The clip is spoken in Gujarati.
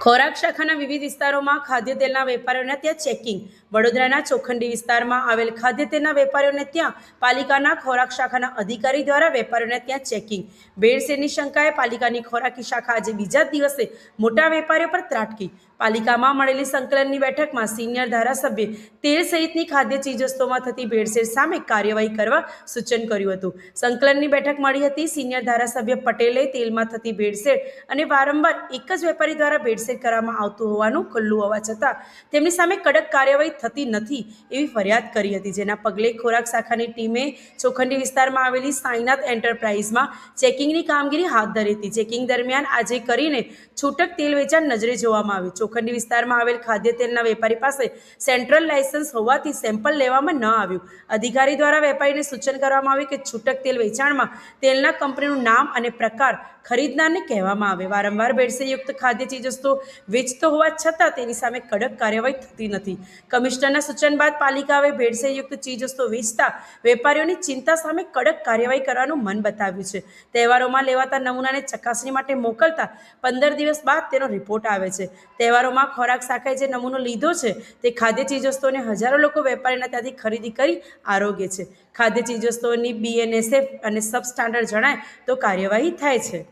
ખોરાક શાખાના વિવિધ વિસ્તારોમાં ખાદ્ય તેલના વેપારીઓને ત્યાં ચેકિંગ. વડોદરાના ચોખંડી વિસ્તારમાં આવેલ ખાદ્ય તેલના વેપારીઓને ત્યાં પાલિકાના ખોરાક શાખાના અધિકારી દ્વારા વેપારીઓને ત્યાં ચેકિંગ. ભેળસેળની શંકાએ પાલિકાની ખોરાકી શાખા આજે બીજા દિવસે મોટા વેપારીઓ પર ત્રાટકી. પાલિકામાં મળેલી સંકલનની બેઠકમાં સિનિયર ધારાસભ્ય તેલ સહિતની ખાદ્ય ચીજવસ્તુઓમાં થતી ભેળસેળ સામે કાર્યવાહી કરવા સૂચન કર્યું હતું. સંકલનની બેઠક મળી હતી. સિનિયર ધારાસભ્ય પટેલે તેલમાં થતી ભેળસેળ અને વારંવાર એક જ વેપારી દ્વારા ભેળસેળ કરવામાં આવતું હોવાનું ખુલ્લું હોવા છતાં તેમની સામે કડક કાર્યવાહી થતી નથી એવી ફરિયાદ કરી હતી, જેના પગલે ખોરાક શાખાની ટીમે ચોખંડી વિસ્તારમાં આવેલી સાઈનાથ એન્ટરપ્રાઇઝમાં ચેકિંગની કામગીરી હાથ ધરી હતી. ચેકિંગ દરમિયાન આજે કરીને છૂટક તેલ વેચાણ નજરે જોવામાં આવ્યું. ચોખંડી વિસ્તારમાં આવેલ ખાદ્ય તેલના વેપારી પાસે સેન્ટ્રલ લાયસન્સ હોવાથી સેમ્પલ લેવામાં ન આવ્યું. અધિકારી દ્વારા વેપારીને સૂચન કરવામાં આવ્યું કે છૂટક તેલ વેચાણમાં તેલના કંપનીનું નામ અને પ્રકાર ખરીદનારને કહેવામાં આવે. વારંવાર ભેળસેળયુક્ત ખાદ્ય ચીજવસ્તુઓ વેચતો હોવા છતાં તેની સામે કડક કાર્યવાહી થતી નથી. કમિશનરના સૂચન બાદ પાલિકાએ ભેળસેળયુક્ત ચીજવસ્તુઓ વેચતા વેપારીઓની ચિંતા સામે કડક કાર્યવાહી કરવાનું મન બતાવ્યું છે. તહેવારોમાં લેવાતા નમૂનાને ચકાસણી માટે મોકલતા 15 દિવસ બાદ તેનો રિપોર્ટ આવે છે. તહેવારોમાં ખોરાક શાખાએ જે નમૂનો લીધો છે તે ખાદ્ય ચીજવસ્તુઓને હજારો લોકો વેપારીના ત્યાંથી ખરીદી કરી આરોગ્ય છે. ખાદ્ય ચીજવસ્તુઓની BNSF અને સબ સ્ટાન્ડર્ડ જણાય તો કાર્યવાહી થાય છે.